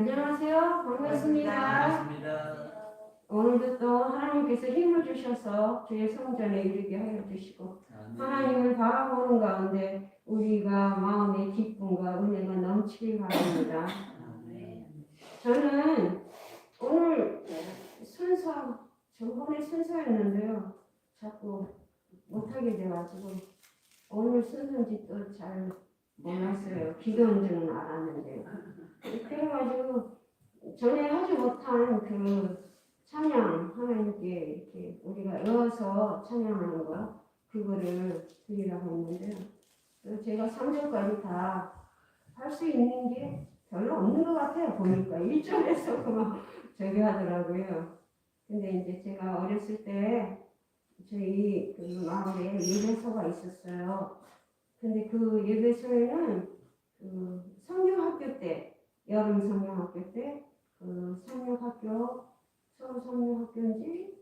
안녕하세요. 반갑습니다. 오늘도 또 하나님께서 힘을 주셔서 주의 성전에 이르게 하여 주시고 하나님을 바라보는 가운데 우리가 마음의 기쁨과 은혜가 넘치길 바랍니다. 저는 오늘 저번에 순서였는데요. 자꾸 못하게 돼가지고 오늘 순서인지 또 잘 몰랐어요. 기도인 줄은 알았는데. 그래가지고 전에 하지 못한 그 찬양 하나님께 이렇게 우리가 외워서 찬양하는 거 그거를 드리라고 했는데요. 제가 3절까지 다 할 수 있는 게 별로 없는 것 같아요. 보니까 1절에서 그만 저기 하더라고요. 근데 이제 제가 어렸을 때 저희 그 마을에 예배소가 있었어요. 근데 그 예배소에는 그 성경학교 때 여름 성경학교 때 그 성경학교 서울 성경학교인지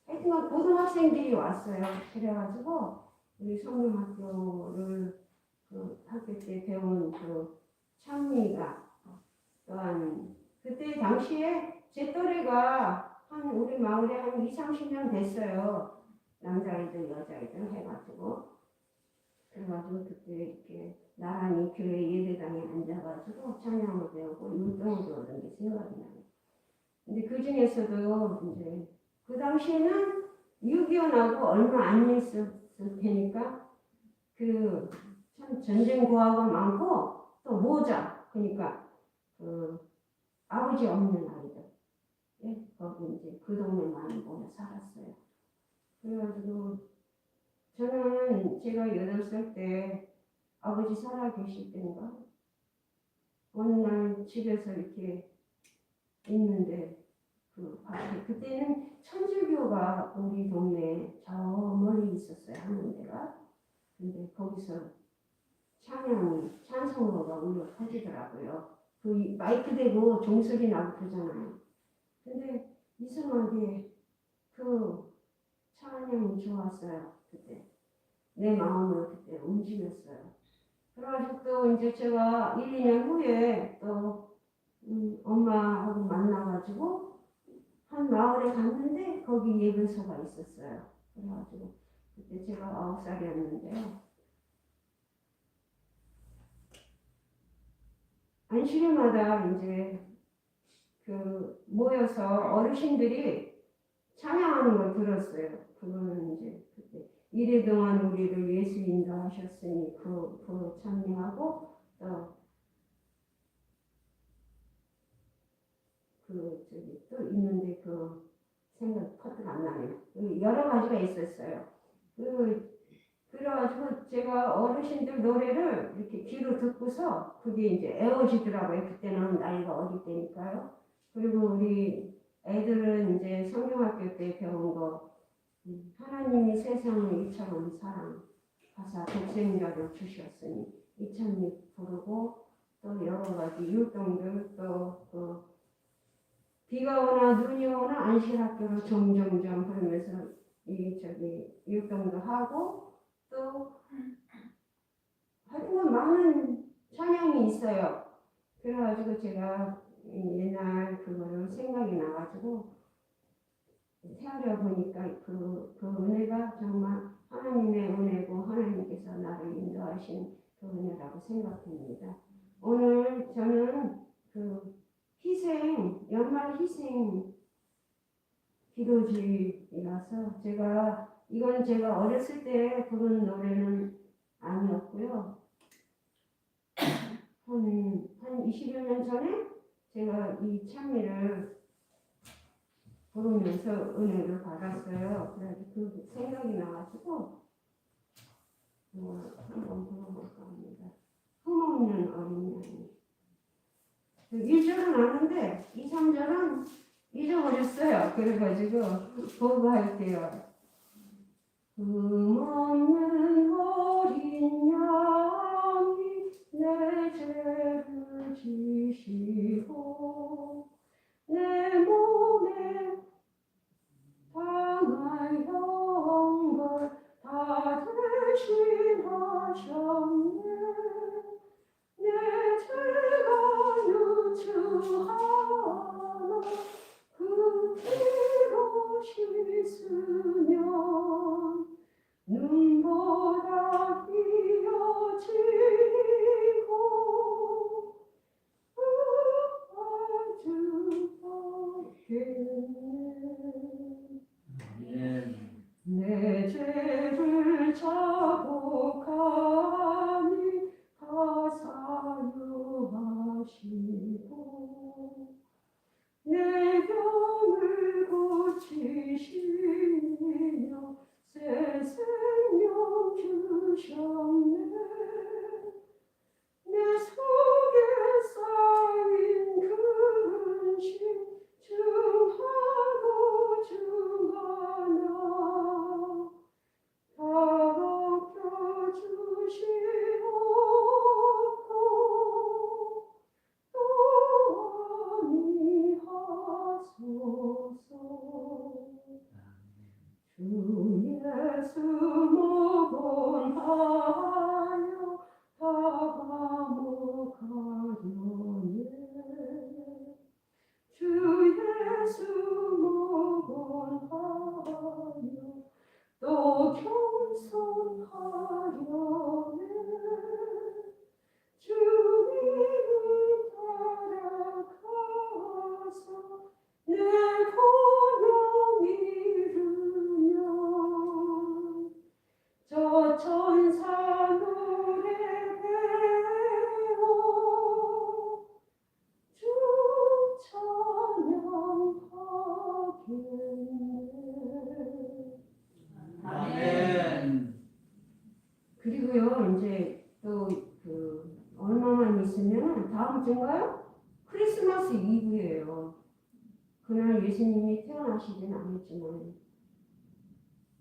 하여튼간 고등학생들이 왔어요. 그래가지고 우리 성경학교를 그 학교 때 배운 그 찬미가 또한 그때 당시에 제 또래가 한 우리 마을에 한 20, 30명 됐어요. 남자애들 여자애들 해가지고 그래가지고 그때 이렇게 나란히 교회 예배당에 앉아가지고 찬양을 배우고 율동을 배우는 게 생각이 나요. 근데 그 중에서도 이제 그 당시에는 6.25 나고 얼마 안 있었을 테니까 그 참 전쟁 고아가 많고 또 모자 그러니까 그 아버지 없는 아이들 예? 거기 이제 그 동네 많이 모여 살았어요. 그래가지고 저는 제가 8살 때 아버지 살아 계실 때인가 어느 날 집에서 이렇게 있는데 그때는 천주교가 우리 동네에 저 멀리 있었어요. 하는 데가. 근데 거기서 찬송으로가 울려 퍼지더라고요. 그 마이크 대고 종소리 나고 그러잖아요. 근데 이상하게 그 찬양이 좋았어요. 그때 내 마음으로 그때 움직였어요. 그래가지고 또 이제 제가 1, 2년 후에 또 엄마하고 만나가지고 한 마을에 갔는데 거기 예배소가 있었어요. 그래가지고 그때 제가 9살이었는데요. 안식일마다 이제 그 모여서 어르신들이 찬양하는 걸 들었어요. 그거는 이제 그때 이래 동안 우리를 예수 인도하셨으니 그 찬양하고 또 있는데 그 생각 퍼뜩 안 나네요. 여러 가지가 있었어요. 그래가지고 제가 어르신들 노래를 이렇게 귀로 듣고서 그게 이제 애워지더라고요. 그때는 나이가 어릴 때니까요. 그리고 우리 애들은 이제 성경학교 때 배운 거 하나님이 세상을 이처럼 사랑 하사 독생자를 주셨으니 이찬미 부르고 또 여러 가지 율동들 또 비가 오나 눈이 오나 안식학교로 점점점 그러면서 율동도 하고 또 하여튼 많은 찬양이 있어요. 그래가지고 제가 옛날 그거를 생각이 나가지고 세월에 보니까 그 은혜가 정말 하나님의 은혜고 하나님께서 나를 인도하신 그 은혜라고 생각합니다. 오늘 저는 연말 희생 기도주의라서 이건 제가 어렸을 때 부른 노래는 아니었고요. 한 20여 년 전에 제가 이 찬미를 부르면서 은혜를 받았어요. 그래서 그 생각이 나가지고 한번 불러볼까 합니다. 흠없는 어린 양이. 1절은 아는데 2, 3절은 잊어버렸어요. 그래가지고 보고 할게요. 흠없는 어린 양이 내 죄를 지시고 내 몸에 당할 영걸 다 대신하셨네. 내 죄가 이제 또 얼마만 있으면 다음 주인가요? 크리스마스 이브예요. 그날 예수님이 태어나시진 않았지만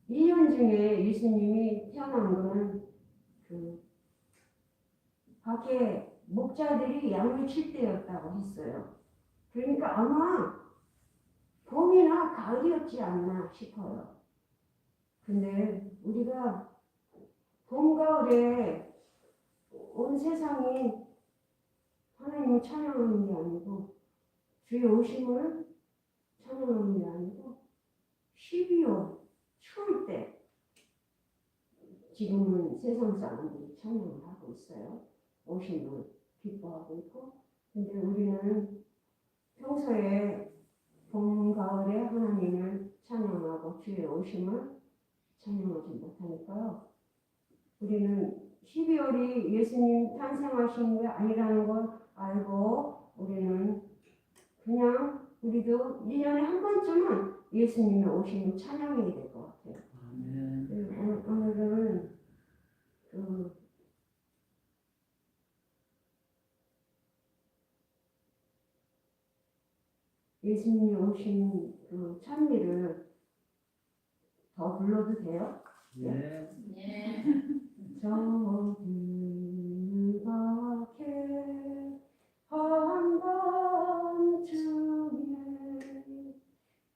1년 중에 예수님이 태어난 거는 밖에 목자들이 양을 칠 때였다고 했어요. 그러니까 아마 봄이나 가을이었지 않나 싶어요. 근데 우리가 봄, 가을에 온 세상이 하나님을 찬양하는 게 아니고 주의 오심을 찬양하는 게 아니고 12월 추울 때 지금은 세상 사람들이 찬양을 하고 있어요. 오심을 기뻐하고 있고. 근데 우리는 평소에 봄, 가을에 하나님을 찬양하고 주의 오심을 찬양하지 못하니까요. 우리는 12월이 예수님 탄생하신 게 아니라는 걸 알고 우리는 그냥 우리도 1년에 한 번쯤은 예수님의 오심을 찬양해야 될 것 같아요. 오늘은 예수님이 오신 찬미를 더 불러도 돼요? 네. 저 그밖에 한밤중에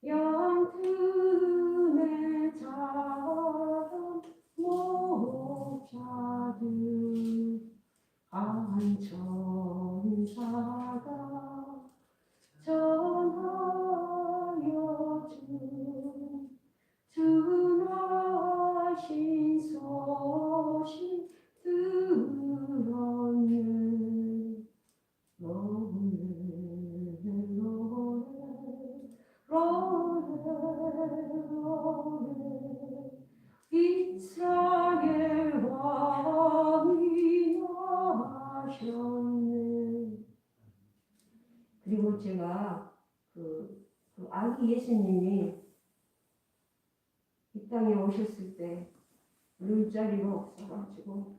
영틈에 자던 목자들 한 천사가 전하여 준하신 소식 들었네. 이스라엘 왕이 나셨네. 그리고 제가 그 아기 예수님이 이 땅에 오셨을 때 눈자리가 없어가지고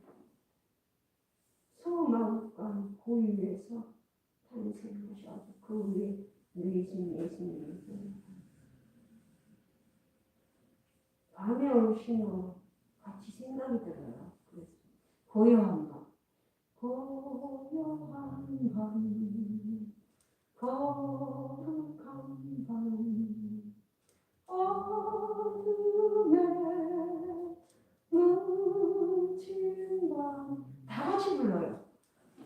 소마을간 고위 위에서 탄생하셔서 그 위에 누이신 예수님이 밤에 오신 거 같이 생각이 들어요. 그래서 고요한 밤, 고요한 밤, 거룩한 밤, 어둠에 묻힌 밤, 다 같이 불러요.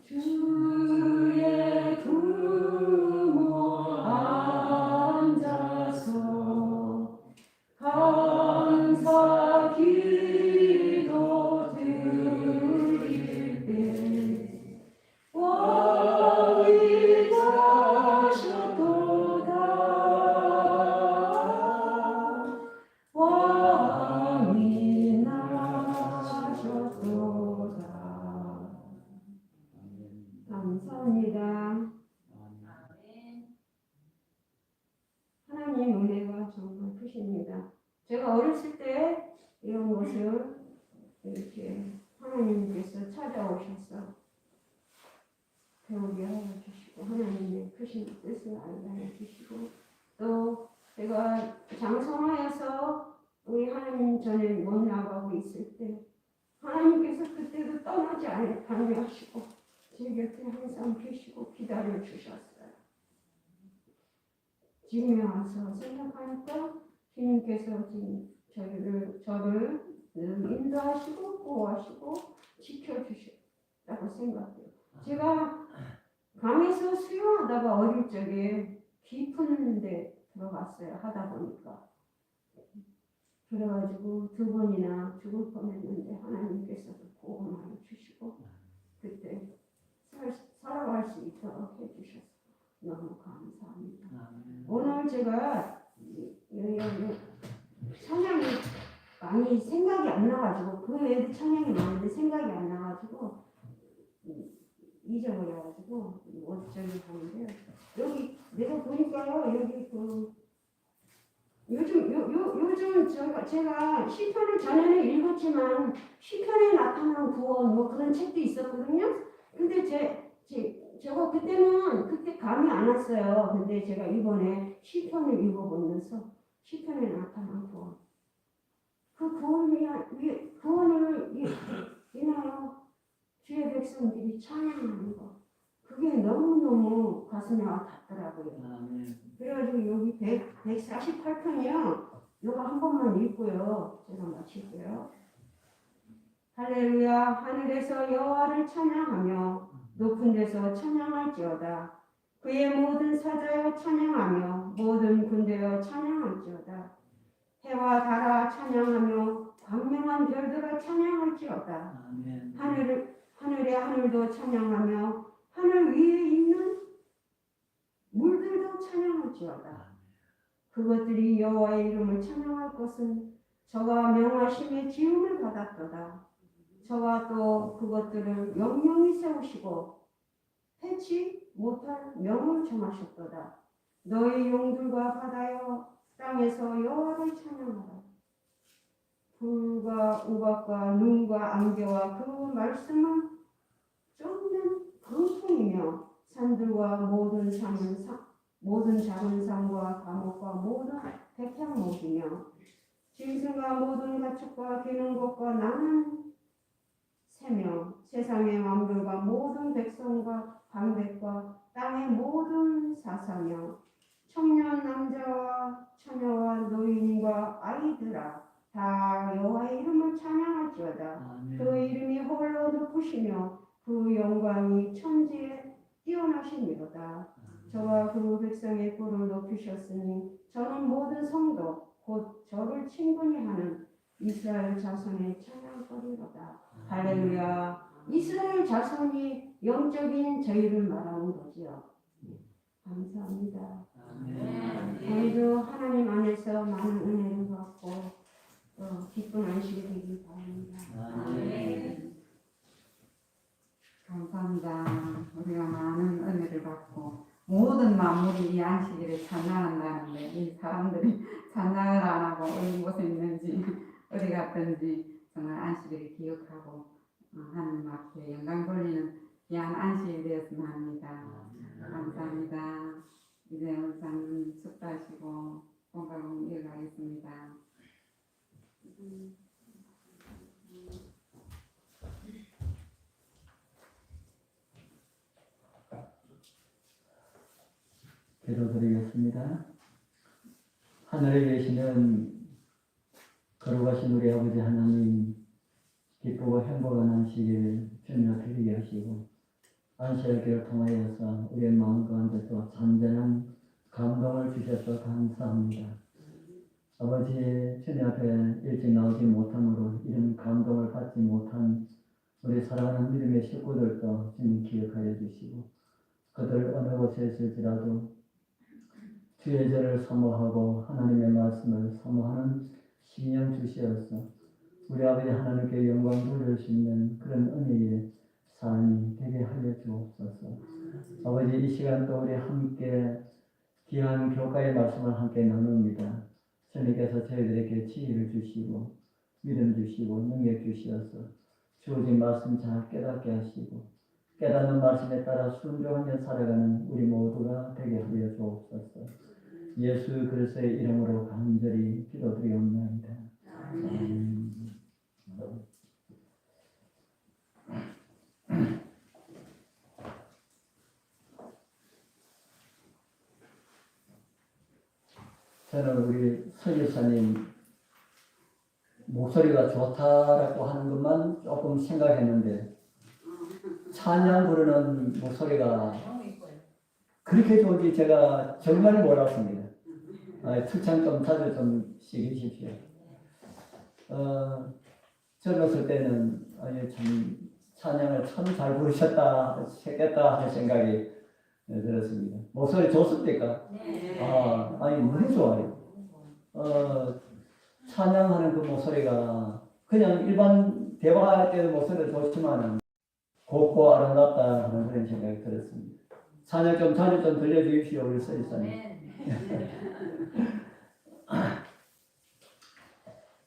주의 부모 앉아서 감사 기도 드릴 때 왕이 나셨도다. 왕이 나셨도다. 감사합니다. 하나님 은혜가 정말 크십니다. 제가 어렸을 때 이런 것을 이렇게 하나님께서 찾아오셔서 배우게 하여 주시고 하나님의 크신 뜻을 알게 하여 주시고 또 제가 장성하여서 우리 하나님 전에 못 나가고 있을 때 하나님께서 그때도 떠나지 않게 하시고 제 곁에 항상 계시고 기다려 주셨어요. 지금에 와서 생각하니까 주님께서 지금 저를 늘 인도하시고 보호하시고 지켜주셨다고 생각해요. 제가 강에서 수영하다가 어릴 적에 깊은 데 들어갔어요. 하다 보니까. 그래가지고 2번이나 죽을 뻔했는데 하나님께서도 보호하여 주시고 그때 살아갈 수 있도록 해주셔서 너무 감사합니다. 오늘 제가 찬양이 많이 생각이 안 나가지고 그 외에도 찬양이 많은데 생각이 안 나가지고 잊어버려가지고 어쩌기 하는데 여기 내가 보니까요 여기 요즘 제가 시편을 전에는 읽었지만 시편에 나타난 구원 뭐 그런 책도 있었거든요. 근데 제가 그때 감이 안 왔어요. 근데 제가 이번에 시편을 읽어보면서 시편에 나타난 구원, 그 구원을 인하여 주의 백성들이 찬양하는 거, 그게 너무너무 가슴에 와 닿더라고요. 그래가지고 여기 148편이요. 이거 한 번만 읽고요. 제가 마칠게요. 할렐루야. 하늘에서 여호와를 찬양하며 높은 데서 찬양할지어다. 그의 모든 사자여 찬양하며 모든 군대여 찬양할지어다. 해와 달아 찬양하며 광명한 별들아 찬양할지어다. 하늘의 하늘도 찬양하며 하늘 위에 있는 물들도 찬양할지어다. 그것들이 여호와의 이름을 찬양할 것은 저가 명하심의 지음을 받았도다. 저가 또 그것들을 영영히 세우시고 해치 못할 명을 정하셨도다. 너희 용들과 바다여 땅에서 여호와를 찬양하라. 불과 우박과 눈과 안개와 그 말씀을 쫓는 강풍이며 산들과 모든 작은 산과 감옥과 모든 백향목이며 짐승과 모든 가축과 기는 것과 나는 새며 세상의 왕들과 모든 백성과 방백과 땅의 모든 사사며 청년 남자와 처녀와 노인과 아이들아 다 여호와의 이름을 찬양할지어다. 그 이름이 홀로 높으시며 그 영광이 천지에 뛰어나시니로다. 저와 그 백성의 꼴을 높이셨으니 저는 모든 성도 곧 저를 친근히 하는 이스라엘 자손의 찬양거리로다. 할렐루야. 이스라엘 자손이 영적인 저희를 말하는 거지요. 감사합니다. 오늘도 하나님 안에서 많은 은혜를 받고 기쁜 안식이 되길 바랍니다. 감사합니다. 우리가 많은 은혜를 받고 모든 만물이 이 안식일에 찬양한다는데 이 사람들이 찬양을 안 하고 어느 곳에 있는지 어디 갔든지 정말 안식일을 기억하고 하나님 앞에 영광 돌리는 귀한 안식일이 되었으면 합니다. 감사합니다. 이제 울산 숙다하시고 공부하고 이어가겠습니다. 기도드리겠습니다. 하늘에 계시는 거룩하신 우리 아버지 하나님, 기쁘고 행복한 안식일 주님을 드리게 하시고 안식일을 통하여서 우리의 마음 가운데 또 잔잔한 감동을 주셔서 감사합니다. 아버지 주님 앞에 일찍 나오지 못함으로 이런 감동을 받지 못한 우리 사랑하는 믿음의 식구들도 주님 기억하여 주시고 그들 어느 곳에 있을지라도 주의 절을 사모하고 하나님의 말씀을 사모하는 신령 주시어서 우리 아버지 하나님께 영광 돌릴 수 있는 그런 은혜의 삶이 되게 하여 주옵소서. 아버지 이 시간 또 우리 함께 귀한 교가의 말씀을 함께 나눕니다. 주님께서 저희들에게 지혜를 주시고 믿음 주시고 능력 주시어서 주어진 말씀 잘 깨닫게 하시고 깨닫는 말씀에 따라 순종하며 살아가는 우리 모두가 되게 하여 주옵소서. 예수 그리스도의 이름으로 간절히 기도드리옵나이다. 저는 우리 서기사님 목소리가 좋다라고 하는 것만 조금 생각했는데 찬양 부르는 목소리가 그렇게 좋은지 제가 정말 몰랐습니다. 특창 좀 자주 좀 시키십시오. 젊었을 때는 참 찬양을 참 잘 부르셨다, 했겠다 하는 생각이 들었습니다. 목소리 좋습니까? 네. 너무 좋아요. 찬양하는 그 목소리가 그냥 일반 대화할 때도 목소리가 좋지만 곱고 아름답다 하는 그런 생각이 들었습니다. 찬양 좀 자주 좀 들려주십시오, 우리 서지사님.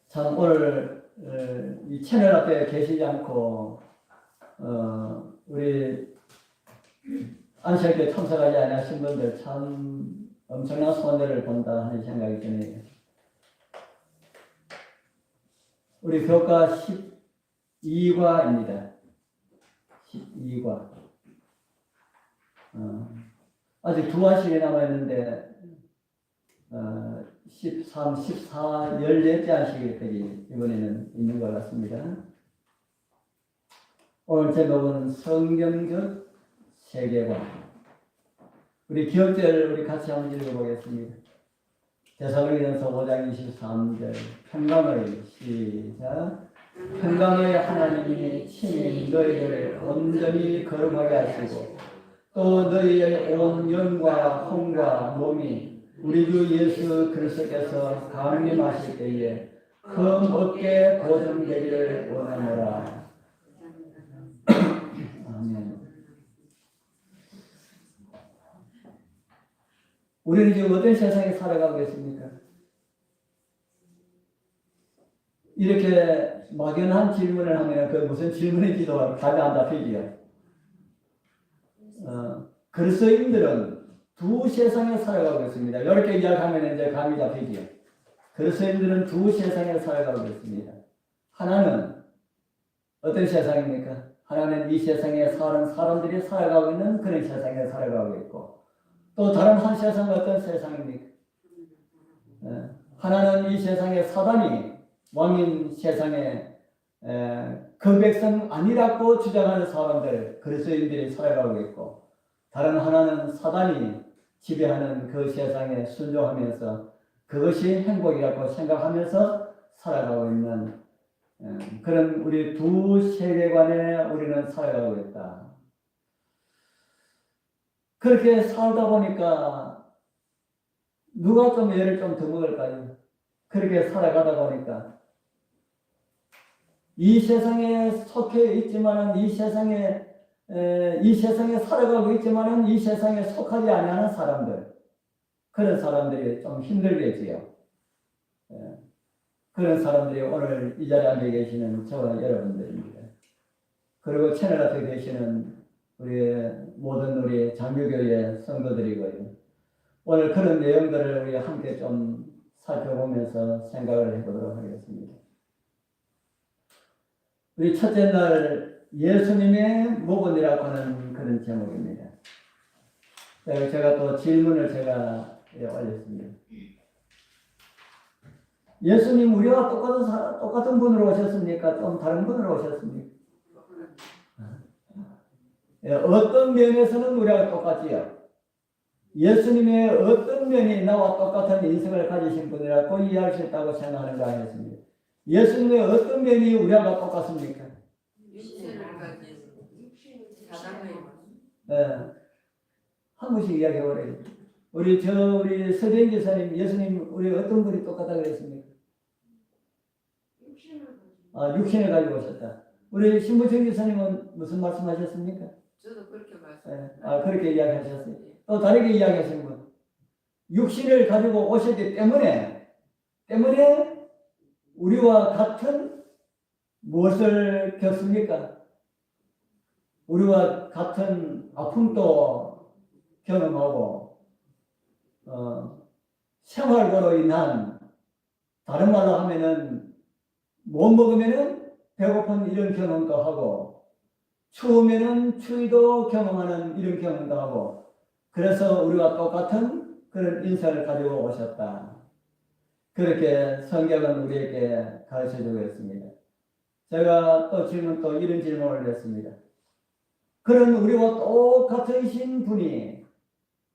참 오늘 이 채널 앞에 계시지 않고 우리 안식일에 참석하지 않으신 분들 참 엄청난 손해를 본다 하는 생각이 드네요. 우리 교과 12과입니다. 12과. 아직 2과씩이 남아있는데 13, 14, 14째 안식일까지 이번에는 있는 것 같습니다. 오늘 제목은 성경적 세계관. 우리 기억절 우리 같이 한번 읽어보겠습니다. 데살로니가서 5장 23절 평강의 시작. 평강의 하나님이 친히 너희를 온전히 거룩하게 하시고 또 너희의 온 영과 혼과 몸이 우리 주 예수 그리스도께서 강림하실 때에 그 먹게 보존되기를 원하노라. 아멘. 우리는 지금 어떤 세상에 살아가고 있습니까? 이렇게 막연한 질문을 하면 그 무슨 질문인지도 답이 안 잡히지요. 그리스도인들은 두 세상에 살아가고 있습니다. 이렇게 이야기하면 이제 감이 잡히지요. 그리스도인들은 두 세상에 살아가고 있습니다. 하나는 어떤 세상입니까? 하나는 이 세상에 사는 사람들이 살아가고 있는 그런 세상에 살아가고 있고, 또 다른 한 세상은 어떤 세상입니까? 하나는 이 세상에 사단이 왕인 세상에 그 백성 아니라고 주장하는 사람들, 그리스도인들이 살아가고 있고, 다른 하나는 사단이 지배하는 그 세상에 순종하면서 그것이 행복이라고 생각하면서 살아가고 있는 그런 우리 두 세계관에 우리는 살아가고 있다. 그렇게 살다 보니까 누가 좀 예를 좀 더 먹을까요? 그렇게 살아가다 보니까 이 세상에 속해 있지만은 이 세상에 살아가고 있지만은 이 세상에 속하지 아니하는 사람들, 그런 사람들이 좀 힘들겠지요. 그런 사람들이 오늘 이 자리에 앉아 계시는 저와 여러분들입니다. 그리고 채널 앞에 계시는 우리 모든 우리 장교교회 성도들이고요. 오늘 그런 내용들을 우리 함께 좀 살펴보면서 생각을 해보도록 하겠습니다. 우리 첫째 날 예수님의 모본이라고 하는 그런 제목입니다. 제가 또 질문을 올렸습니다. 예수님 우리와 똑같은 분으로 오셨습니까? 좀 다른 분으로 오셨습니까? 어떤 면에서는 우리와 똑같지요. 예수님의 어떤 면이 나와 똑같은 인생을 가지신 분이라고 이해할 수 있다고 생각하는가 했습니다. 예수님의 어떤 면이 우리와 똑같습니까? 한 분씩 이야기해보래요. 우리 서재인 기사님, 예수님 우리 어떤 분이 똑같다 그랬습니까? 육신을 가지고 오셨다. 우리 신부청 기사님은 무슨 말씀하셨습니까? 저도 그렇게 말씀하셨어요. 그렇게 이야기하셨어요. 또 다르게 이야기하시는 분. 육신을 가지고 오셨기 때문에 우리와 같은 무엇을 겪습니까? 우리와 같은 아픔도 경험하고 생활고로 인한, 다른 말로 하면은 못 먹으면은 배고픈 이런 경험도 하고, 추우면은 추위도 경험하는 이런 경험도 하고, 그래서 우리와 똑같은 그런 인생을 가지고 오셨다. 그렇게 성경은 우리에게 가르쳐주고 있습니다. 제가 또 이런 질문을 했습니다. 그런 우리와 똑같으신 분이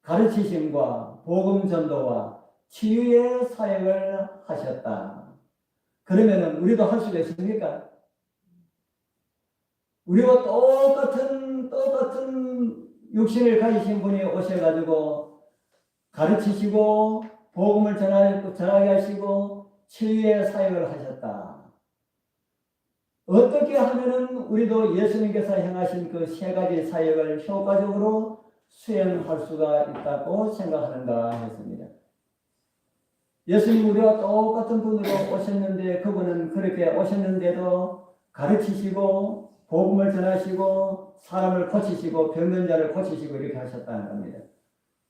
가르치심과 복음 전도와 치유의 사역을 하셨다. 그러면은 우리도 할 수가 있습니까? 우리와 똑같은 육신을 가지신 분이 오셔가지고 가르치시고 복음을 전하게 하시고 치유의 사역을 하셨다. 어떻게 하면은 우리도 예수님께서 행하신 그 세 가지 사역을 효과적으로 수행할 수가 있다고 생각하는가 했습니다. 예수님 우리와 똑같은 분으로 오셨는데 그분은 그렇게 오셨는데도 가르치시고 복음을 전하시고 사람을 고치시고 병든 자를 고치시고 이렇게 하셨다는 겁니다.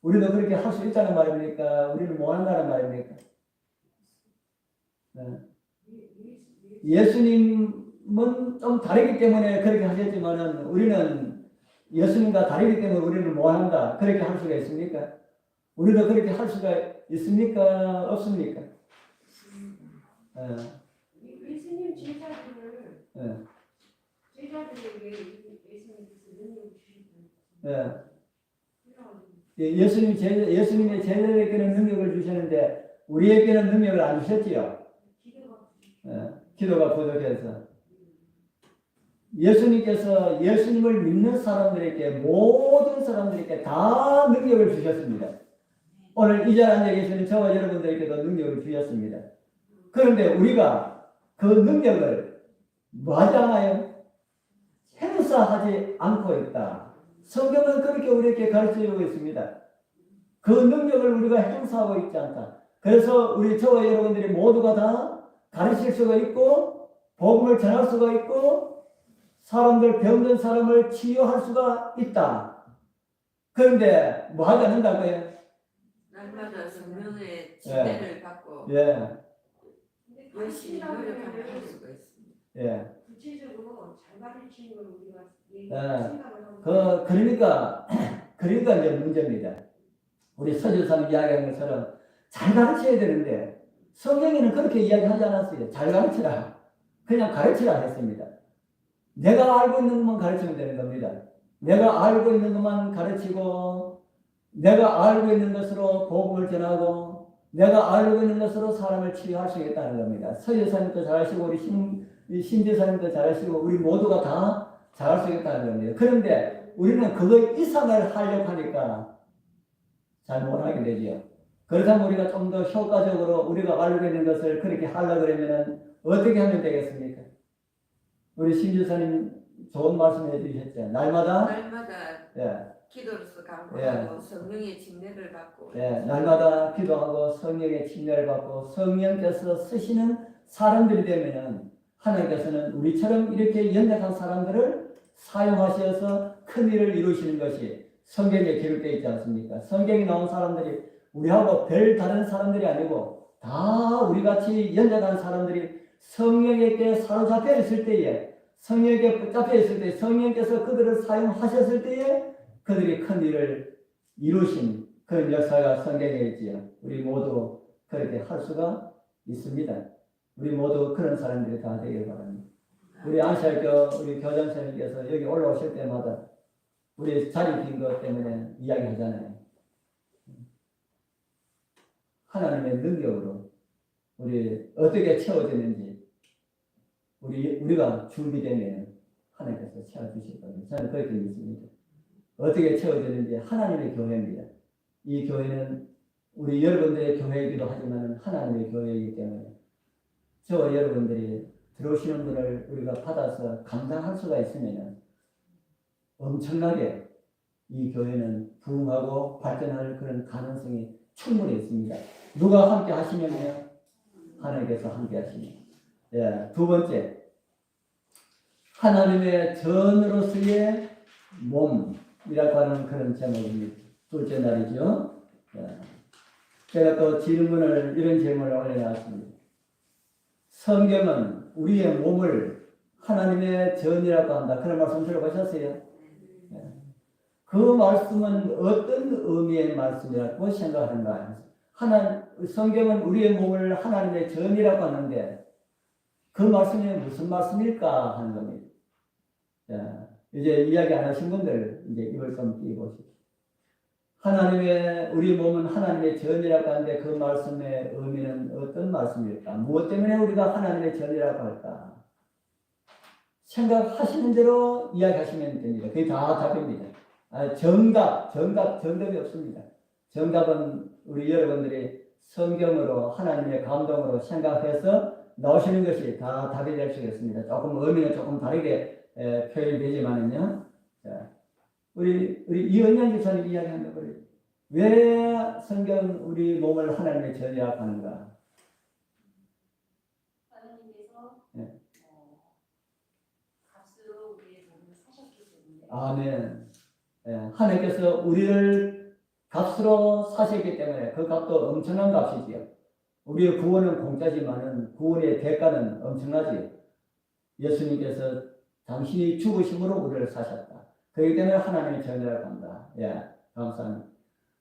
우리도 그렇게 할 수 있다는 말입니까? 우리는 못 한다는 말입니까? 네. 예수님은 좀 다르기 때문에 그렇게 하셨지만은 우리는 예수님과 다르기 때문에 우리는 못 한다. 그렇게 할 수가 있습니까? 우리도 그렇게 할 수가 있습니까? 없습니까? 예수님 제자들을 예. 제자들에게 예수님께서 능력을 주시고 예. 예수님의 제자들에게는 능력을 주셨는데 우리에게는 능력을 안 주셨지요. 기도가 부족해서. 예수님께서 예수님을 믿는 사람들에게 모든 사람들에게 다 능력을 주셨습니다. 오늘 이 자리에 앉아 계시는 저와 여러분들에게도 능력을 주셨습니다. 그런데 우리가 그 능력을 뭐하지 않아요? 행사하지 않고 있다. 성경은 그렇게 우리에게 가르쳐주고 있습니다. 그 능력을 우리가 행사하고 있지 않다. 그래서 우리 저와 여러분들이 모두가 다 가르칠 수가 있고 복음을 전할 수가 있고 사람들 병든 사람을 치유할 수가 있다. 그런데 뭐 하지 않는다고요? 날마다 성령의 지배를 받고 열심히 노력하면 할 수가 있습니다. 예. 구체적으로 잘 가르치는 걸 우리가 생각을 하고 그러니까 이제 문제입니다. 우리 서주사님 이야기한 것처럼 잘 가르쳐야 되는데 성경에는 그렇게 이야기하지 않았어요. 잘 가르치라. 그냥 가르치라 했습니다. 내가 알고 있는 것만 가르치면 되는 겁니다. 내가 알고 있는 것만 가르치고 내가 알고 있는 것으로 복음을 전하고 내가 알고 있는 것으로 사람을 치유할 수 있다는 겁니다. 서유사님도 잘하시고 우리 신지사님도 잘하시고 우리 모두가 다 잘할 수 있다는 겁니다. 그런데 우리는 그거 이상을 하려고 하니까 잘 못하게 되죠. 그렇다면 우리가 좀 더 효과적으로 우리가 알고 있는 것을 그렇게 하려고 그러면 어떻게 하면 되겠습니까? 우리 신지사님 좋은 말씀 해주셨죠. 날마다 기도로서 간구하고 성령의 징례를 받고 날마다 기도하고 성령의 징례를 받고 성령께서 쓰시는 사람들이 되면은 하나님께서는 우리처럼 이렇게 연약한 사람들을 사용하셔서 큰 일을 이루시는 것이 성경에 기록되어 있지 않습니까? 성경에 나온 사람들이 우리하고 별 다른 사람들이 아니고 다 우리같이 연약한 사람들이 성령에게 사로잡혀 있을 때에 성령에게 붙잡혀 있을 때 성령께서 그들을 사용하셨을 때에 그들이 큰 일을 이루신 그런 역사가 성경에 있지요. 우리 모두 그렇게 할 수가 있습니다. 우리 모두 그런 사람들이 다 되길 바랍니다. 우리 안시학교 우리 교장선생님께서 여기 올라오실 때마다 우리 자리 빈 것 때문에 이야기하잖아요. 하나님의 능력으로 우리 어떻게 채워지는지 우리가 준비되면 하나님께서 채워주실 겁니다. 저는 그렇게 믿습니다. 어떻게 채워지는지 하나님의 교회입니다. 이 교회는 우리 여러분들의 교회이기도 하지만 하나님의 교회이기 때문에 저와 여러분들이 들어오시는 분을 우리가 받아서 감당할 수가 있으면 엄청나게 이 교회는 부흥하고 발전할 그런 가능성이 충분히 있습니다. 누가 함께 하시면요? 하나님께서 함께 하십니다. 두 번째, 하나님의 전으로서의 몸이라고 하는 그런 제목입니다. 둘째 날이죠. 제가 또 이런 질문을 올려놨습니다. 성경은 우리의 몸을 하나님의 전이라고 한다. 그런 말씀 들어보셨어요? 그 말씀은 어떤 의미의 말씀이라고 생각하는가? 성경은 우리의 몸을 하나님의 전이라고 하는데 그 말씀이 무슨 말씀일까 하는 겁니다. 자, 이제 이야기 안 하신 분들 이제 입을 좀 띄워보십시오. 우리 몸은 하나님의 전이라고 하는데 그 말씀의 의미는 어떤 말씀일까? 무엇 때문에 우리가 하나님의 전이라고 할까? 생각하시는 대로 이야기하시면 됩니다. 그게 다 답입니다. 정답이 없습니다. 정답은 우리 여러분들이 성경으로 하나님의 감동으로 생각해서 나오시는 것이 다 답이 될 수 있습니다. 조금 의미는 조금 다르게 표현되지만은요. 자, 우리 이은영 집사님 이야기한다 그래요. 왜 성경 우리 몸을 하나님의 전이라고 하는가? 하나님께서 네. 값으로 우리의 몸을 사셨기 때문에 아멘. 예, 하나님께서 우리를 값으로 사셨기 때문에 그 값도 엄청난 값이지요. 우리의 구원은 공짜지만은 구원의 대가는 엄청나지요. 예수님께서 당신이 죽으심으로 우리를 사셨다. 그렇기 때문에 하나님의 전이라고 한다. 예, 감사합니다.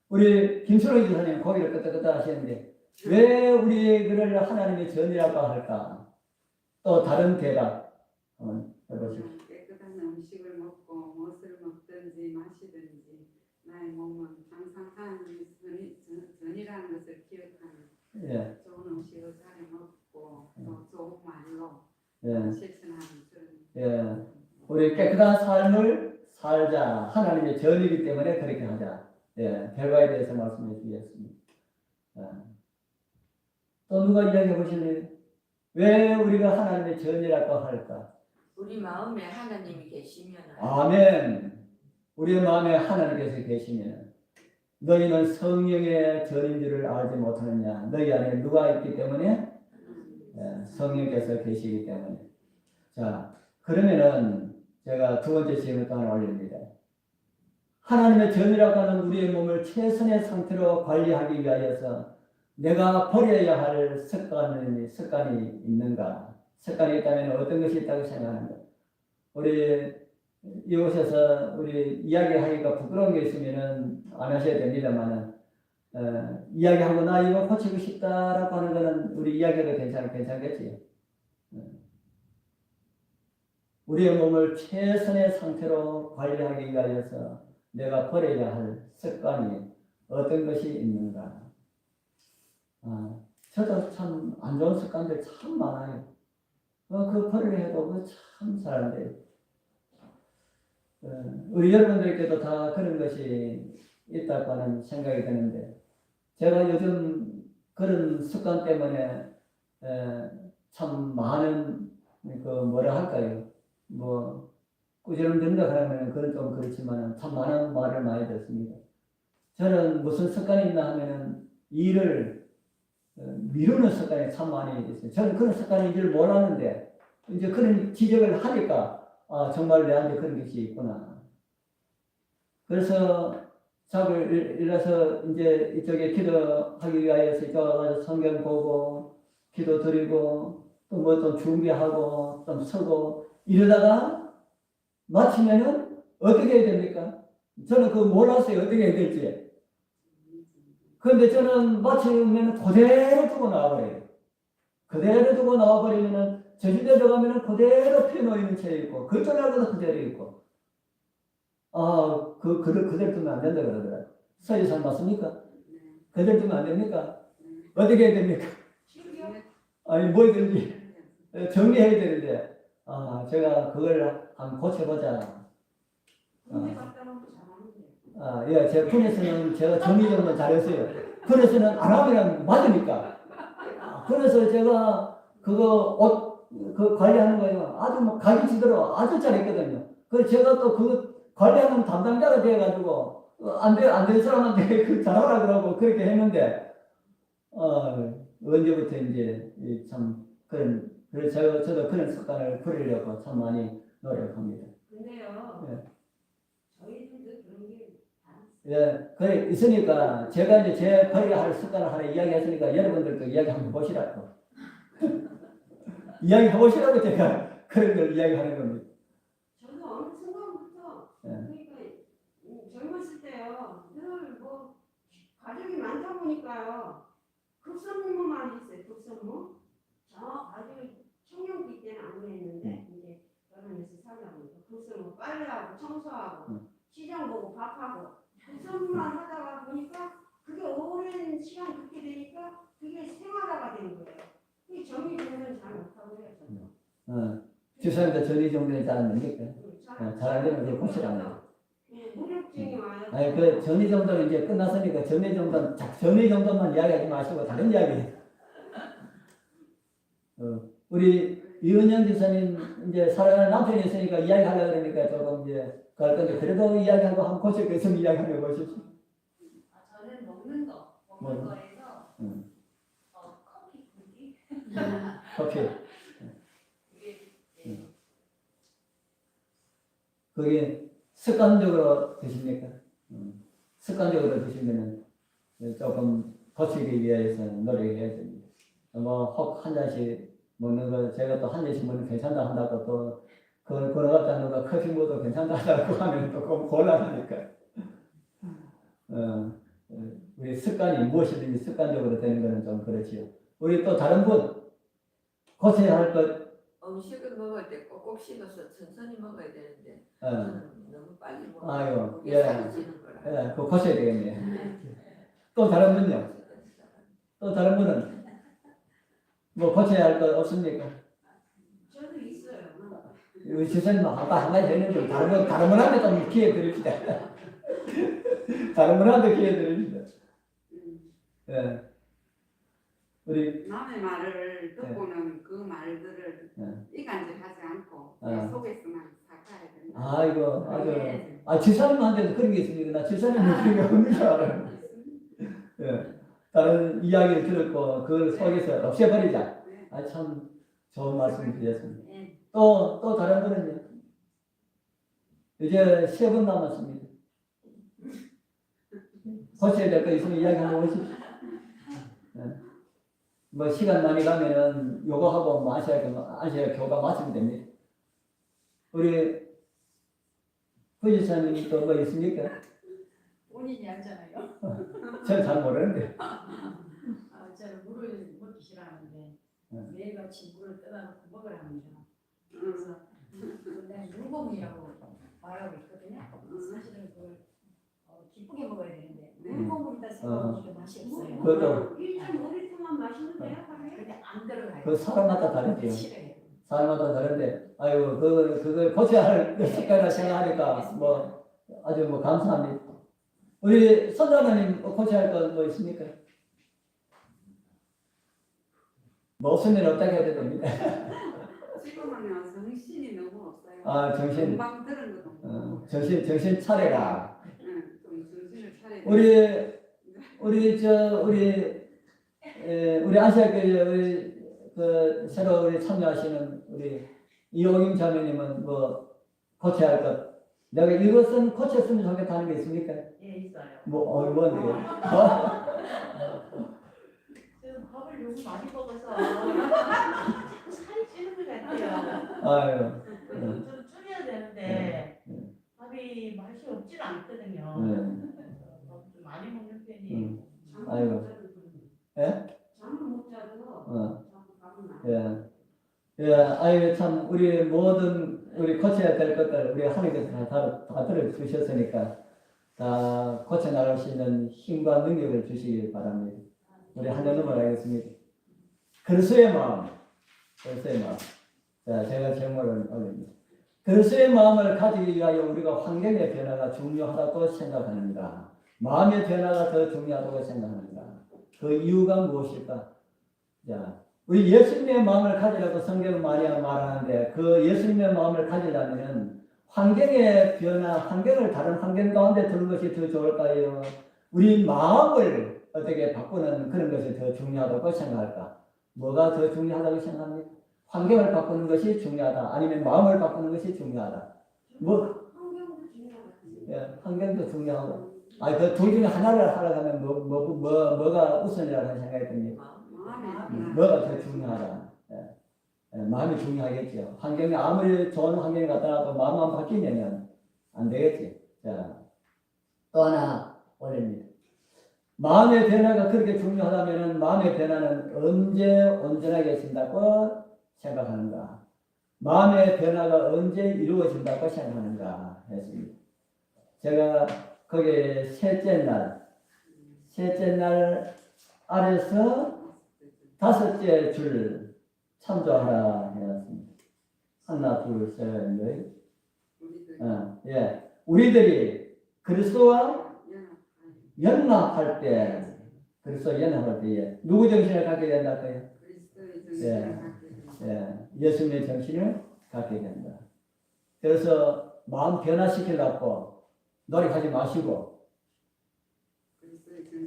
우리 김순호 지사님 거기를 끄덕끄덕 하시는데 왜 우리를 하나님의 전이라고 할까? 또 다른 대답 한번 해보시죠. 깨끗한 음식을 먹고 무엇을 먹든지 마시든지 나의 몸은 항상 하나님의 전이라는 것을 기억하는 예, 좋은 음식을 잘 먹고 또 좋은 말로 예, 실천하는 그런 예. 우리 깨끗한 삶을 살자. 하나님의 전이기 때문에 그렇게 하자. 예, 결과에 대해서 말씀해 주겠습니다. 예. 또 누가 이야기해 보실래요? 왜 우리가 하나님의 전이라고 할까? 우리 마음에 하나님이 계시면 아멘. 우리의 마음에 하나님께서 계시면 너희는 성령의 전인 줄을 알지 못하느냐? 너희 안에 누가 있기 때문에? 예, 성령께서 계시기 때문에. 자, 그러면은 제가 두 번째 질문 또 하나 올립니다. 하나님의 전이라고 하는 우리의 몸을 최선의 상태로 관리하기 위하여서 내가 버려야 할 습관이 있는가? 습관이 있다면 어떤 것이 있다고 생각하는가? 우리 이곳에서 우리 이야기하기가 부끄러운 게 있으면은 안 하셔야 됩니다만은 이야기하고 나 이거 고치고 싶다라고 하는 거는 우리 이야기해도 괜찮겠지? 우리의 몸을 최선의 상태로 관리하기 위하여서 내가 버려야 할 습관이 어떤 것이 있는가? 저도 참 안 좋은 습관들 참 많아요. 그 버리려 해도 참 잘 안 돼요. 우리 여러분들께도 다 그런 것이 있다고 하는 생각이 드는데, 제가 요즘 그런 습관 때문에 참 많은 뭐라 할까요? 뭐 꾸지람 된다 그러면 그건 좀 그렇지만 참 많은 말을 많이 듣습니다. 저는 무슨 습관이 있나 하면은 일을 미루는 습관이 참 많이 있어요. 저는 그런 습관인 줄 몰랐는데 이제 그런 지적을 하니까 정말 내한테 그런 것이 있구나. 그래서 자꾸 일어서 이제 이쪽에 기도하기 위하여서 이쪽 와서 성경 보고 기도 드리고 또 뭐 좀 준비하고 좀 서고 이러다가 마치면은 어떻게 해야 됩니까? 저는 그거 몰랐어요. 어떻게 해야 될지. 그런데 저는 마치면 그대로 두고 나와버려요. 그대로 두고 나와버리면은 제주도에 들어가면은 그대로 펴놓이는 채 있고 그쪽에도 그대로 있고 그대로 두면 안 된다 그러더라고요. 서유산 맞습니까? 그대로 두면 안 됩니까? 어떻게 해야 됩니까? 아니 뭐든지 정리해야 되는데 제가 그걸 한번 고쳐보자. 군대 갔다 오면 잘하는데. 예, 제 군에서는 제가 정리 정도 잘했어요. 군에서는 안 하면 맞으니까. 그래서 제가 그거 옷 그 관리하는 거예요. 아주 뭐 가지치도록 아주 잘했거든요. 그래서 제가 또 그 관리하는 담당자가 돼가지고 안 될 사람한테 그 잘하라 그러고 그렇게 했는데 언제부터 이제 참 그런 그래서 저도 그런 습관을 버리려고 참 많이 노력합니다. 근데요. 예. 저희들도 그런 게 예, 그래 있으니까 제가 이제 제 버려야 할 습관을 하나 이야기했으니까 여러분들도 이야기 한번 보시라고. 이야기 해보시라고 제가 그런 걸 이야기하는 겁니다. 저도 어느 순간부터 그러니까 젊었을 때요. 늘 뭐 가족이 많다 보니까요. 급선무만 있어요. 급선무. 저 가족이 청년기 때는 안 그랬는데 이제 결혼해서 살다 보니까 급선무 빨래하고 청소하고 시장 보고 밥하고 급선무만 하다가 보니까 그게 오랜 시간 그렇게 되니까 그게 생활화가 되는 거예요. 이 정리정돈을 잘 못하고 해요. 저도. 주사님도 정리정돈이 잘 안 됩니까? 잘 안 되면 그걸 고치라고. 무력증이 와요. 아니 그 정리정돈은 이제 끝났으니까 정리정돈만 이야기하지 마시고 다른 이야기. 우리 이은영 지사님 이제 사랑하는 남편이 있으니까 이야기하려고 그러니까 조금 이제 그럴 건데 그래도 이야기하고 한번 고칠 거 있으면 이야기하며 보십시오. 저는 먹는 뭐? 거에서 커피 분기 커피. 이게 예. 그게 습관적으로 드십니까? 습관적으로 드시면은 조금 고치기 위해서 노력해야 됩니다. 혹 한 잔씩 먹는 거, 제가 또 한 잔씩 먹는 거 괜찮다 한다고 또, 그걸 걸어갔지 않는 거 커피 먹어도 괜찮다 한다고 하면 조금 곤란하니까. 우리 습관이 무엇이든지 습관적으로 되는 거는 좀 그렇지요. 우리 또 다른 분, 고쳐야 할 것, 음식을 먹을 때 꼭꼭 씹어서 천천히 먹어야 되는데 어, 저는 너무 빨리 먹어. 아유, 그게 예. 살이 찌는 거라. 그거 고쳐야 되겠네. 또 다른 분요? 또 다른 분은 뭐 고쳐야 할 것 없습니까? 저도 있어요. 우리 지선님 아까 한 가지 했는데 다른 분한테 좀 기회 드립시다. 다른 분한테 기회 드립니다. 예. 우리 남의 말을 듣고는 그 말들을 이간질하지 않고 내 속에서만 살아야 된다. 아이고 아주 지사님한테도 그런 게 있습니다. 나 지사님은 그런 게 없는 줄 알아요. 예. 다른 이야기를 들었고 그걸 속에서 없애버리자. 아 참 좋은 말씀 드렸습니다. 또 다른 분은요? 이제 3분 남았습니다. 고쳐야 될 거 있으면 이야기 한번 오십시오. 뭐 시간 많이 가면은 요거 하고 뭐 아시아 교가 마치면 됩니다. 우리 후지사님이 또 뭐 있습니까? 본인이 알잖아요. 저는 잘 모르는데. 저는 물을 먹기 싫어하는데 매일같이 물을 떠다놓고 먹으랍니다. 그래서 내가 물곰이라고 말하고 있거든요. 사실은 그걸 기쁘게 먹어야 되는데 물곰이다 생각하니까 맛이 없어요. 그것도 1.5리터만 마시면 돼요, 하루에? 근데 안 들어가요. 그 사람마다 다르대요. 싫어요. 사람마다 다른데, 아유, 그걸 고쳐야 할 습관이라 생각하니까, 뭐, 아주 뭐, 감사합니다. 우리 선장님 고쳐야 할 거 뭐 있습니까? 뭐 없으면 없다고 해도 됩니다. 지금은 정신이 너무 없어요. 아, 정신. 금방 들은 것도 모르고. 정신 차려라. 좀 정신을 차려야 우리 아시아교회, 새로 우리 참여하시는 우리 이용임 자매님은 뭐, 고쳐야 할 것. 내가 이것은 고쳤으면 좋겠다는 게 있습니까? 예, 있어요. 뭔데요? 저는 밥을 너무 많이 먹어서 살이 찌는 것 같아요. 아유. 좀 줄여야 되는데 밥이 맛이 없질 않거든요. 좀 많이 먹는 편이에요. 아이고. 예? 잠을 못 자도 자꾸 밥은 안 예, 아유, 참, 우리 모든, 우리 고쳐야 될 것들, 우리 하나님께서 다 들어주셨으니까, 다 고쳐나갈 수 있는 힘과 능력을 주시기 바랍니다. 우리 하나 넘어가겠습니다. 그리스도의 마음. 자, 제가 제목을 올립니다. 그리스도의 마음을 가지기 위하여 우리가 환경의 변화가 중요하다고 생각합니다. 마음의 변화가 더 중요하다고 생각합니다. 그 이유가 무엇일까? 자, 우리 예수님의 마음을 가지라고 성경은 많이 말하는데 그 예수님의 마음을 가지려면 환경의 변화, 다른 환경 가운데 두는 것이 더 좋을까요? 우리 마음을 어떻게 바꾸는 그런 것이 더 중요하다고 생각할까? 뭐가 더 중요하다고 생각합니까? 환경을 바꾸는 것이 중요하다. 아니면 마음을 바꾸는 것이 중요하다. 환경도 중요하거든요. 예, 환경도 중요하고. 그 둘 중에 하나를 하려고 하면 뭐가 우선이라고 생각이 듭니다. 뭐가 더 중요하다. 마음이 중요하겠죠. 환경이 아무리 좋은 환경이 갖다놔도 마음만 바뀌면 안 되겠지. 자, 또 하나 올립니다. 마음의 변화가 그렇게 중요하다면 마음의 변화는 언제 온전하게 진다고 생각하는가? 마음의 변화가 언제 이루어진다고 생각하는가 했습니다. 제가 거기에 셋째 날 아래서 5째 줄 참조하라 해놨습니다. 하나, 둘, 셋, 넷. 우리들이 그리스도와 연합할 때, 누구 정신을 갖게 된다고요? 예수님의 정신을 갖게 된다. 그래서 마음 변화시키려고 노력하지 마시고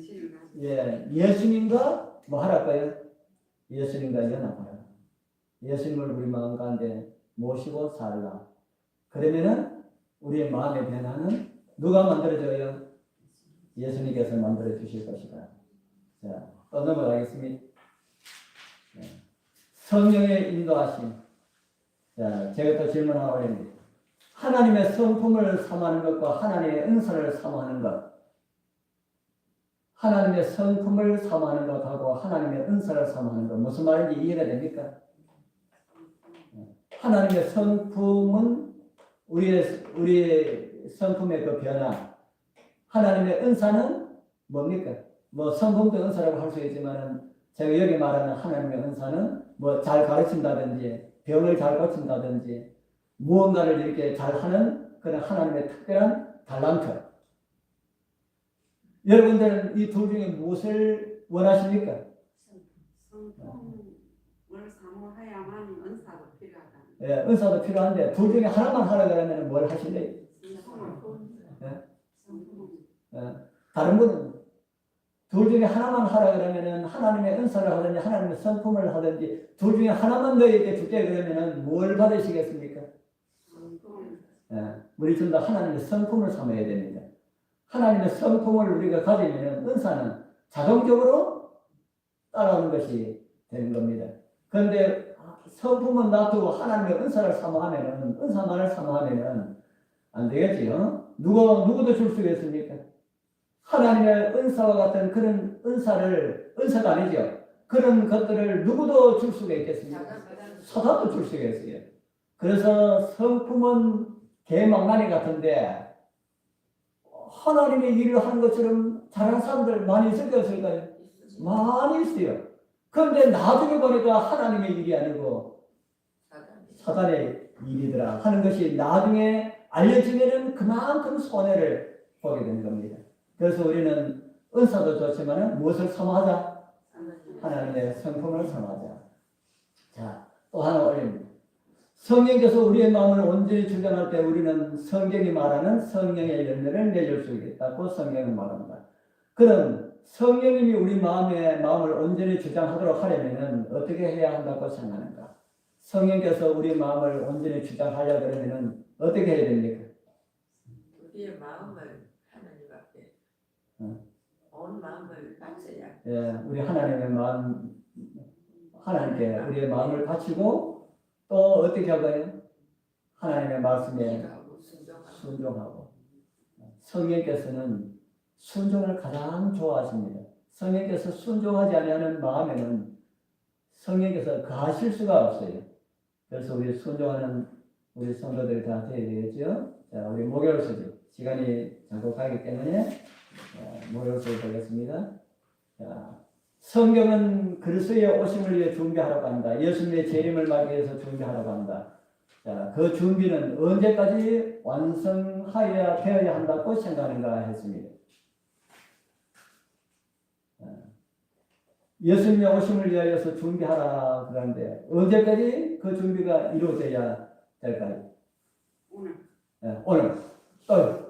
정신을 가지고 예수님과 뭐 하랄까요? 예수님과 연합하라. 예수님을 우리 마음 가운데 모시고 살라. 그러면은 우리의 마음의 변화는 누가 만들어줘요? 예수님께서 만들어 주실 것이다. 자, 또 넘어가겠습니다. 성령의 인도하심. 자, 제가 또 질문 하나 올립니다. 하나님의 성품을 삼하는 것과 하나님의 은사를 삼하는 것. 하나님의 성품을 삼하는 것하고 하나님의 은사를 삼하는 것. 무슨 말인지 이해가 됩니까? 하나님의 성품은 우리의 성품의 그 변화. 하나님의 은사는 뭡니까? 뭐 성품도 은사라고 할 수 있지만은 제가 여기 말하는 하나님의 은사는 뭐 잘 가르친다든지 병을 잘 고친다든지 무언가를 이렇게 잘하는 그런 하나님의 특별한 달란트. 여러분들은 이 둘 중에 무엇을 원하십니까? 성품을 사모해야만 은사도 필요하다. 예, 은사도 필요한데 둘 중에 하나만 하라 그러면 뭘 하실래요? 다른 분은 둘 중에 하나만 하라 그러면은 하나님의 은사를 하든지 하나님의 성품을 하든지 둘 중에 하나만 너희에게 줄게 그러면은 뭘 받으시겠습니까? 우리 전부 다 하나님의 성품을 삼아야 됩니다. 하나님의 성품을 우리가 가지면 은사는 자동적으로 따라오는 것이 되는 겁니다. 그런데 성품은 놔두고 하나님의 은사를 사모하면은 은사만을 사모하면은 안 되겠지요. 누구도 줄 수가 있습니까? 하나님의 은사와 같은 그런 은사가 아니죠. 그런 것들을 누구도 줄 수가 있겠습니까? 사단도 줄 수가 있어요. 그래서 성품은 개망나니 같은데 하나님의 일을 하는 것처럼 잘하는 사람들 많이 있을 거 없을까요? 많이 있어요. 그런데 나중에 보니까 하나님의 일이 아니고 사단의 일이더라 하는 것이 나중에 알려지면은 그만큼 손해를 보게 되는 겁니다. 그래서 우리는 은사도 좋지만 무엇을 사모하자? 하나님의 성품을 사모하자. 자, 또 하나 올립니다. 성령께서 우리의 마음을 온전히 주장할 때 우리는 성경이 말하는 성령의 열매를 맺을 수 있겠다고 성경은 말합니다. 그럼 성령님이 우리 마음을 온전히 주장하도록 하려면 어떻게 해야 한다고 생각하는가? 성령께서 우리 마음을 온전히 주장하려 그러면 어떻게 해야 됩니까? 우리의 마음을 하나님 앞에 온 마음을 바쳐야. 예, 우리 하나님의 마음, 하나님께 우리의 마음을 바치고 또 어떻게 할까요? 하나님의 말씀에 순종하고. 성령께서는 순종을 가장 좋아하십니다. 성령께서 순종하지 않으면 마음에는 성령께서 거하실 수가 없어요. 그래서 우리 순종하는 우리 성도들이 다 되어야 되겠죠. 자, 우리 목요일 수지 시간이 잠깐 가기 때문에 목요일 수지 보겠습니다. 자, 성경은 그리스도의 오심을 위해 준비하라고 한다. 예수님의 재림을 맞기 위해서 준비하라고 한다. 자, 그 준비는 언제까지 완성하여야 되어야 한다고 생각하는가 했습니다. 예수님의 오심을 위하여서 준비하라 그러는데 언제까지 그 준비가 이루어져야 될까요? 오늘. 네, 오늘. 또.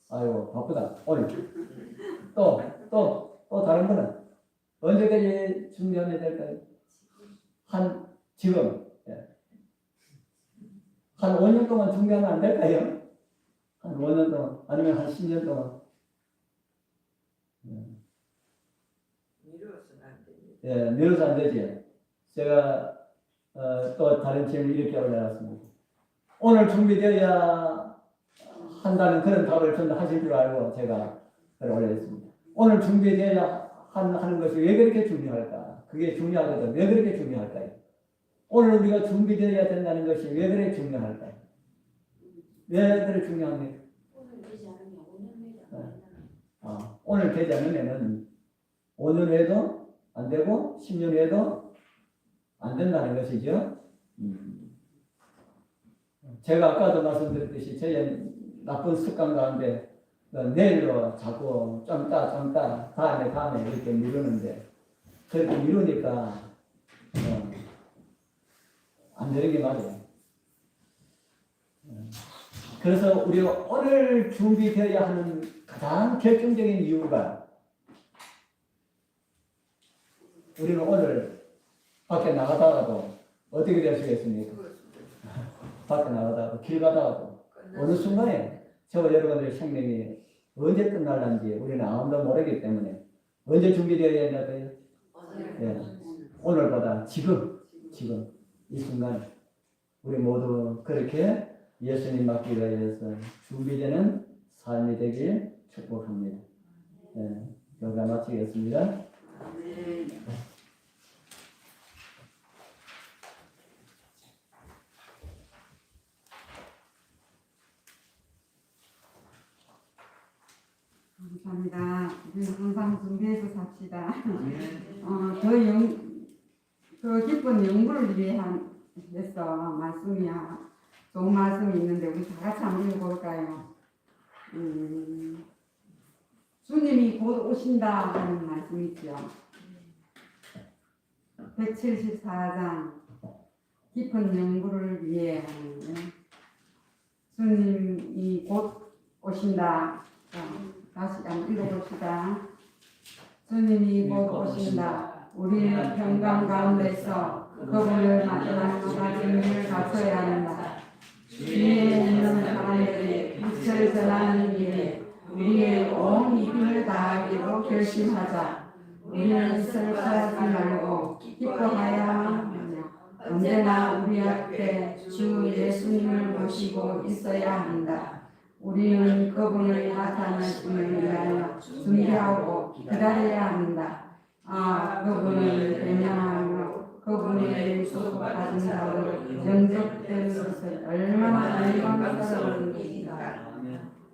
아이고 바쁘다. 오늘. 또 다른 거는 언제까지 준비하면 될까요? 지금. 네. 한 5년 동안 준비하면 안 될까요? 한 5년 동안 아니면 한 10년 동안. 미루어서는 안 됩니다. 예, 미뤄서 안 되지. 제가 또 다른 질문 이렇게 올려놨습니다. 오늘 준비되어야 한다는 그런 답을 저는 하실 줄 알고 제가 올렸습니다. 오늘 준비되어야 하는 것이 왜 그렇게 중요할까? 그게 중요하거든. 왜 그렇게 중요할까요? 오늘 우리가 준비되어야 된다는 것이 왜 그렇게 중요할까요? 왜 그렇게 중요합니까? 오늘 되지 않으면 5년 후에 오늘 되지 않으면 5년 후에도 안 되고 10년 후에도 안 된다는 것이죠. 제가 아까도 말씀드렸듯이 저의 나쁜 습관 가운데 내일로 자꾸 좀 따 다음에 이렇게 미루는데 그렇게 미루니까 안 되는 게 맞아요. 그래서 우리가 오늘 준비되어야 하는 가장 결정적인 이유가 우리는 오늘 밖에 나가다가도 어떻게 될 수가 있습니까? 밖에 나가다가도 길 가다가도 어느 순간에 저와 여러분들의 생명이 언제 끝날는지 우리는 아무도 모르기 때문에 언제 준비되어야 된다고요? 예. 오늘보다 지금 이 순간 우리 모두 그렇게 예수님 맡기 위해서 준비되는 삶이 되길 축복합니다. 예. 여기가 마치겠습니다. 감사합니다. 우리 항상 준비해서 삽시다. 더 깊은 연구를 위해서 말씀이야. 좋은 말씀이 있는데 우리 다 같이 한번 읽어볼까요? 주님이 곧 오신다 하는 말씀이 있죠. 174장 깊은 연구를 위해 하는 주님이 곧 오신다. 자, 다시 한번 읽어봅시다. 주님이 곧 오신다. 우리는 평강 가운데서 그분을 만나 가짐을 갖춰야 한다. 주위에 있는 사람들이 빛을 전하는 길에 우리의 온 힘을 다하기로 결심하자. 우리는 슬퍼하지 말고 기뻐하야 하며 언제나 우리 앞에 주 예수님을 모시고 있어야 한다. 우리는 그분의 나타나심을 위하여 준비하고 기다려야 한다. 그분을 대면하며 그분의 수고받은 자로 영접되는 것을 얼마나 영광스러운 일인가.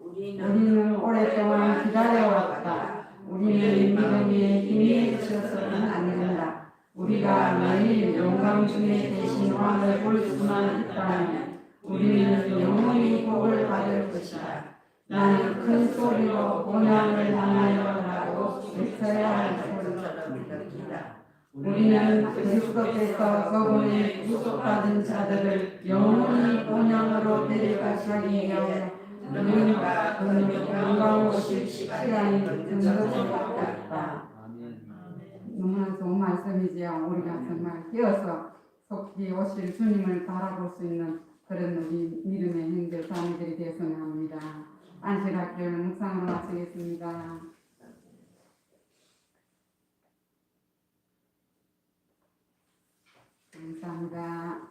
우리는 오랫동안 기다려왔다. 우리는 믿음의 힘에 지쳐서는 안 된다. 우리가 매일 영광 중에 계신 왕을 볼 수만 있다면 우리는 영원히 복을 받을 것이다. 나는 큰 소리로 본향을 향하여라고 외쳐야 할 소리처럼 느끼다. 우리는 그리스도께서 그분의 구속받은 자들을 영원히 본향으로 데려가시기 위하여 누군가 그분의 영광 오실 시간이 늦은 것을 같다. 너무나 좋은 말씀이지요. 우리가 정말 깨어서 속히 오실 주님을 바라볼 수 있는 그런 우리 믿음의 형제 자매들이 되었으면 합니다. 안식학교를 묵상으로 마치겠습니다. 감사합니다.